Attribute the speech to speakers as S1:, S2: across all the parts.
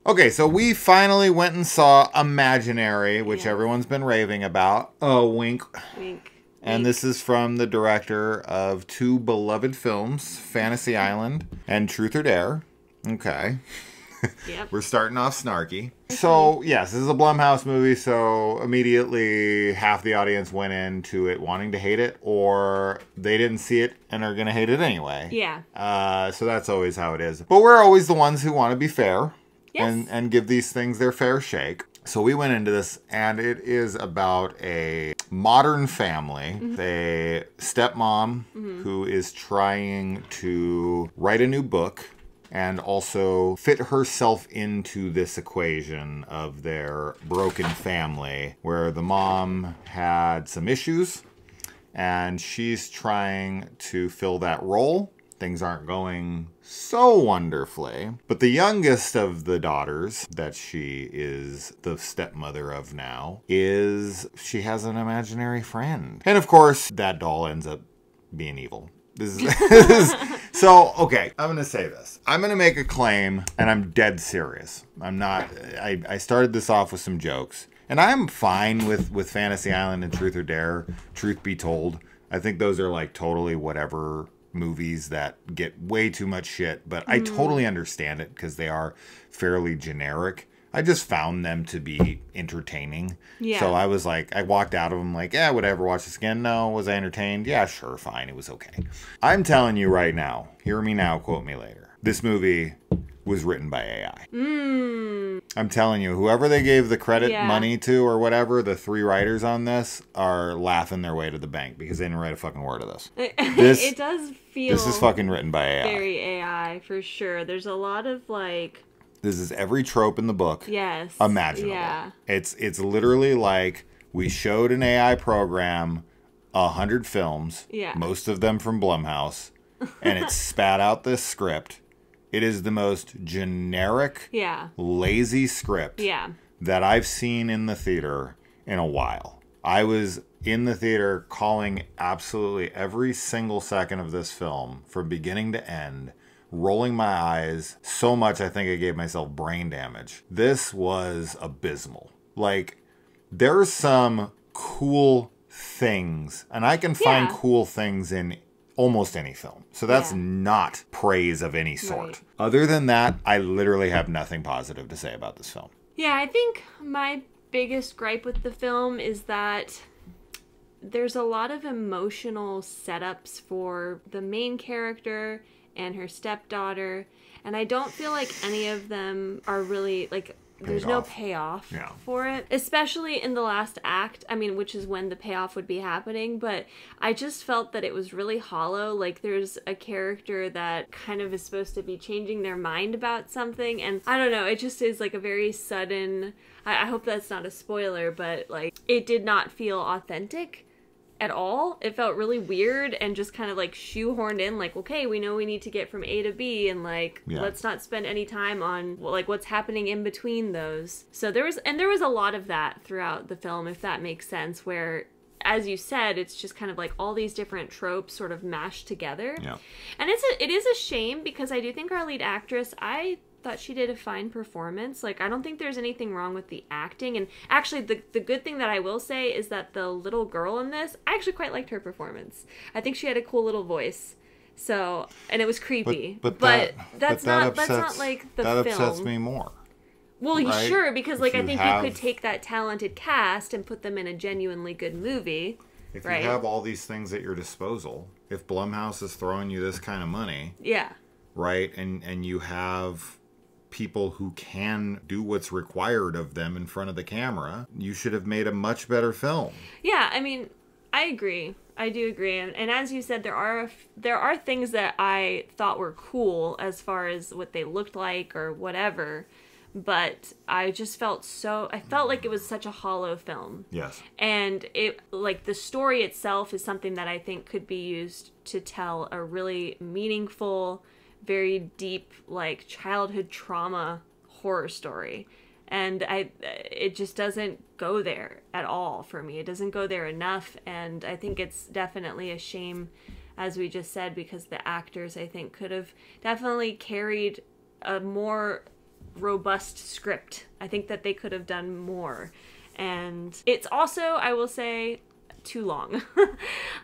S1: Okay, so we finally went and saw Imaginary, which everyone's been raving about. Oh, wink.
S2: Wink.
S1: And this is from the director of two beloved films, Fantasy Island and Truth or Dare. Okay.
S2: Yep.
S1: We're starting off snarky. So, yes, this is a Blumhouse movie, so immediately half the audience went into it wanting to hate it, or they didn't see it and are going to hate it anyway.
S2: Yeah.
S1: So that's always how it is. But we're always the ones who want to be fair.
S2: Yes.
S1: And give these things their fair shake. So we went into this, and it is about a modern family, a stepmom who is trying to write a new book and also fit herself into this equation of their broken family, where the mom had some issues, and she's trying to fill that role. Things aren't going so wonderfully. But the youngest of the daughters that she is the stepmother of now she has an imaginary friend. And of course, that doll ends up being evil. So, okay, I'm going to say this. I'm going to make a claim, and I'm dead serious. I'm not, I started this off with some jokes. And I'm fine with Fantasy Island and Truth or Dare, truth be told. I think those are like totally whatever movies that get way too much shit, but I totally understand it because they are fairly generic. I just found them to be entertaining. Yeah. So I was like, I walked out of them like, yeah, whatever, watch this again. No, was I entertained? Yeah, sure, fine, it was okay. I'm telling you right now, hear me now, quote me later. This movie was written by AI. I'm telling you, whoever they gave the credit money to or whatever, the three writers on this are laughing their way to the bank because they didn't write a fucking word of this.
S2: It does feel
S1: this is fucking written by AI.
S2: Very AI, for sure. There's a lot of like...
S1: This is every trope in the book.
S2: Yes.
S1: Imaginable.
S2: Yeah.
S1: It's literally like we showed an AI program 100 films, most of them from Blumhouse, and it spat out this script. It is the most generic, lazy script that I've seen in the theater in a while. I was in the theater calling absolutely every single second of this film from beginning to end, rolling my eyes so much I think I gave myself brain damage. This was abysmal. Like, there's some cool things, and I can find cool things in almost any film. So that's not praise of any sort. Right. Other than that, I literally have nothing positive to say about this film.
S2: Yeah, I think my biggest gripe with the film is that there's a lot of emotional setups for the main character and her stepdaughter, and I don't feel like any of them are really, like, there's no payoff for it, especially in the last act. I mean, which is when the payoff would be happening, but I just felt that it was really hollow. Like, there's a character that kind of is supposed to be changing their mind about something, and I don't know, it just is like a very sudden, I hope that's not a spoiler, but like, it did not feel authentic at all. It felt really weird and just kind of like shoehorned in, like, okay, we know we need to get from A to B, and like let's not spend any time on like what's happening in between those. So there was a lot of that throughout the film, if that makes sense, where, as you said, it's just kind of like all these different tropes sort of mashed together. Yeah. And it is a shame because I do think our lead actress, I thought she did a fine performance. Like, I don't think there's anything wrong with the acting. And actually, the good thing that I will say is that the little girl in this, I actually quite liked her performance. I think she had a cool little voice. So, and it was creepy. But that's not like the film. That
S1: upsets me more.
S2: Well, right? Sure, because like I think you could take that talented cast and put them in a genuinely good movie.
S1: If you have all these things at your disposal, if Blumhouse is throwing you this kind of money, right, and you have people who can do what's required of them in front of the camera, you should have made a much better film.
S2: Yeah, I mean, I agree. I do agree. And as you said, there are things that I thought were cool as far as what they looked like or whatever, but I just felt like it was such a hollow film.
S1: Yes.
S2: And it, like, the story itself is something that I think could be used to tell a really meaningful, very deep, like, childhood trauma horror story. And it just doesn't go there at all for me. It doesn't go there enough, and I think it's definitely a shame, as we just said, because the actors, I think, could have definitely carried a more robust script. I think that they could have done more. And it's also, I will say, too long.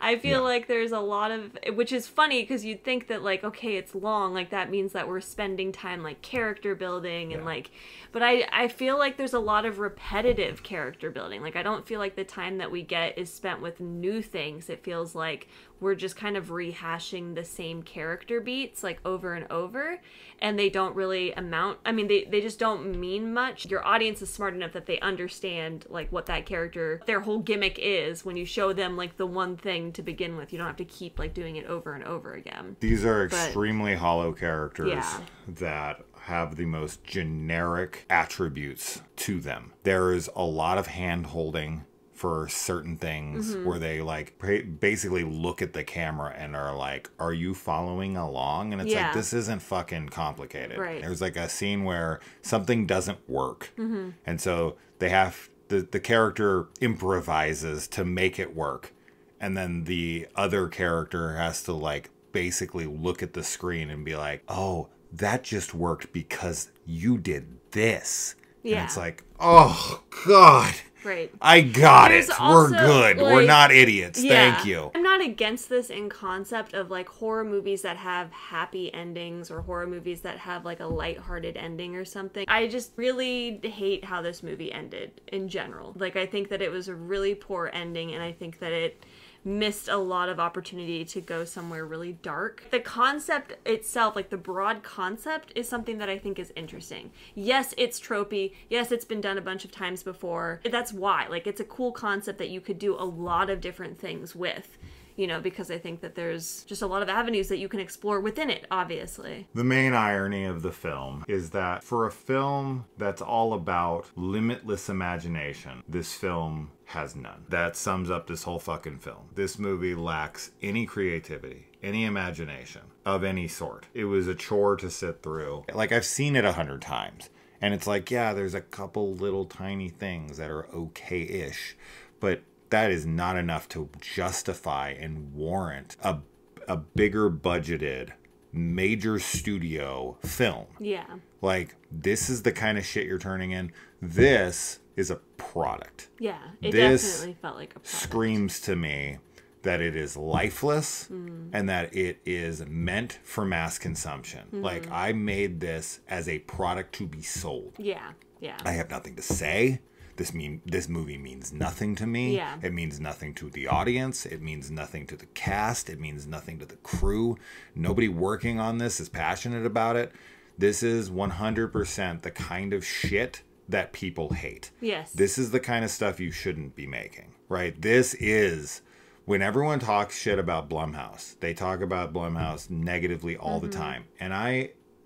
S2: I feel like there's a lot of, which is funny because you'd think that like, okay, it's long, like that means that we're spending time like character building and like, but I feel like there's a lot of repetitive character building. Like I don't feel like the time that we get is spent with new things. It feels like we're just kind of rehashing the same character beats like over and over, and they don't really amount, I mean, they just don't mean much. Your audience is smart enough that they understand like what that character, their whole gimmick is when you show them like the one thing to begin with. You don't have to keep like doing it over and over again.
S1: These are extremely hollow characters that have the most generic attributes to them. There is a lot of hand-holding for certain things where they like basically look at the camera and are like, are you following along? And it's like, this isn't fucking complicated.
S2: Right.
S1: There's like a scene where something doesn't work. And so they have, the character improvises to make it work. And then the other character has to like basically look at the screen and be like, oh, that just worked because you did this. And it's like, oh, God.
S2: Right.
S1: I got
S2: There's
S1: it.
S2: also,
S1: We're good.
S2: like,
S1: we're not idiots. Thank you.
S2: I'm not against this in concept of like horror movies that have happy endings or horror movies that have like a lighthearted ending or something. I just really hate how this movie ended in general. Like I think that it was a really poor ending, and I think that it missed a lot of opportunity to go somewhere really dark. The concept itself, like the broad concept, is something that I think is interesting. Yes, it's tropey. Yes, it's been done a bunch of times before. That's why. Like, it's a cool concept that you could do a lot of different things with. You know, because I think that there's just a lot of avenues that you can explore within it, obviously.
S1: The main irony of the film is that for a film that's all about limitless imagination, this film has none. That sums up this whole fucking film. This movie lacks any creativity, any imagination of any sort. It was a chore to sit through. Like, I've seen it 100 times. And it's like, yeah, there's a couple little tiny things that are okay-ish. But that is not enough to justify and warrant a bigger budgeted major studio film.
S2: Yeah.
S1: Like, this is the kind of shit you're turning in. This is a product.
S2: Yeah, it
S1: this
S2: definitely felt like a product.
S1: Screams to me that it is lifeless and that it is meant for mass consumption. Like, I made this as a product to be sold.
S2: Yeah, yeah.
S1: I have nothing to say. This movie means nothing to me.
S2: Yeah.
S1: It means nothing to the audience. It means nothing to the cast. It means nothing to the crew. Nobody working on this is passionate about it. This is 100% the kind of shit that people hate.
S2: Yes.
S1: This is the kind of stuff you shouldn't be making, right? This is, when everyone talks shit about Blumhouse, they talk about Blumhouse negatively all the time. And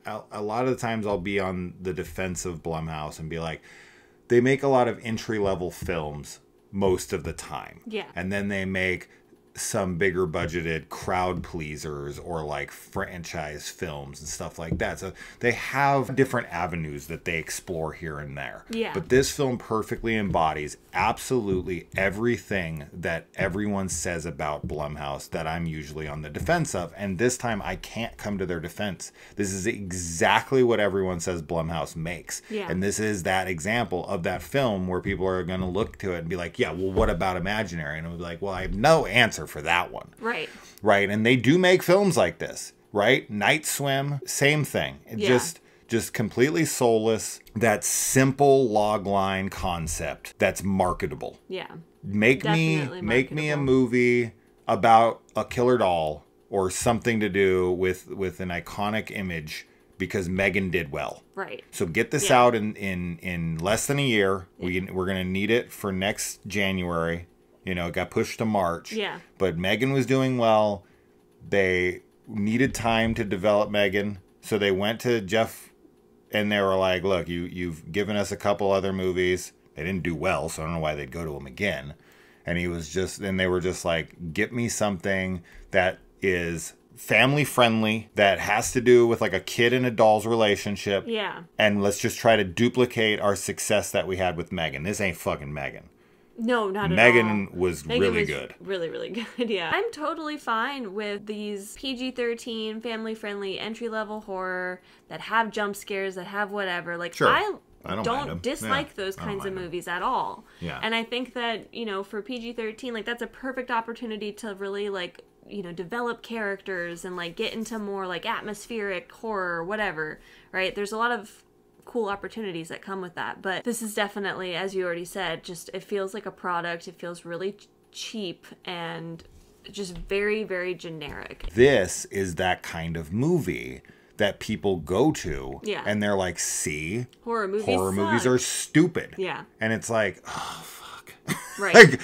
S1: a lot of the times I'll be on the defense of Blumhouse and be like, they make a lot of entry-level films most of the time.
S2: Yeah.
S1: And then they make some bigger budgeted crowd pleasers or like franchise films and stuff like that. So they have different avenues that they explore here and there.
S2: Yeah.
S1: But this film perfectly embodies absolutely everything that everyone says about Blumhouse that I'm usually on the defense of. And this time I can't come to their defense. This is exactly what everyone says Blumhouse makes.
S2: Yeah.
S1: And this is that example of that film where people are going to look to it and be like, yeah, well, what about Imaginary? And I'll be like, well, I have no answer for that one.
S2: Right.
S1: Right. And they do make films like this, right? Night Swim, same thing. Just completely soulless, that simple logline concept that's marketable.
S2: Yeah.
S1: Make me a movie about a killer doll or something to do with an iconic image because Megan did well.
S2: Right.
S1: So get this out in less than a year. We're going to need it for next January. You know, it got pushed to March.
S2: Yeah.
S1: But Megan was doing well. They needed time to develop Megan. So they went to Jeff and they were like, look, you've given us a couple other movies. They didn't do well, so I don't know why they'd go to him again. And they were just like, get me something that is family friendly, that has to do with like a kid and a doll's relationship.
S2: Yeah.
S1: And let's just try to duplicate our success that we had with Megan. This ain't fucking Megan.
S2: No, not at all.
S1: Megan was really good.
S2: Really, really good, yeah. I'm totally fine with these PG-13, family-friendly, entry-level horror that have jump scares, that have whatever. Like,
S1: Sure.
S2: I don't dislike those kinds of movies at all.
S1: Yeah.
S2: And I think that, you know, for PG-13, like, that's a perfect opportunity to really, like, you know, develop characters and, like, get into more, like, atmospheric horror or whatever, right? There's a lot of cool opportunities that come with that, but this is definitely, as you already said, just it feels like a product. It feels really cheap and just very, very generic.
S1: This is that kind of movie that people go to,
S2: Yeah.
S1: and they're like, see,
S2: Horror movies
S1: are stupid.
S2: Yeah.
S1: And it's like, oh fuck.
S2: Right.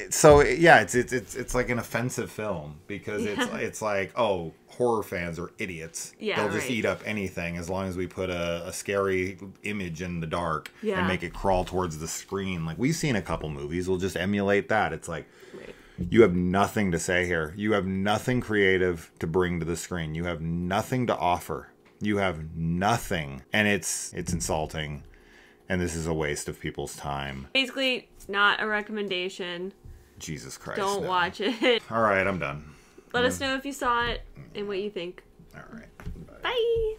S1: So yeah, it's like an offensive film because it's like, oh, horror fans are idiots.
S2: Yeah,
S1: they'll just eat up anything as long as we put a scary image in the dark and make it crawl towards the screen. Like, we've seen a couple movies, we'll just emulate that. It's like, you have nothing to say here. You have nothing creative to bring to the screen. You have nothing to offer. You have nothing, and it's insulting. And this is a waste of people's time. Basically,
S2: not a recommendation.
S1: Jesus Christ.
S2: Don't watch it.
S1: All right, I'm done.
S2: Let us know if you saw it and what you think.
S1: All right.
S2: Bye.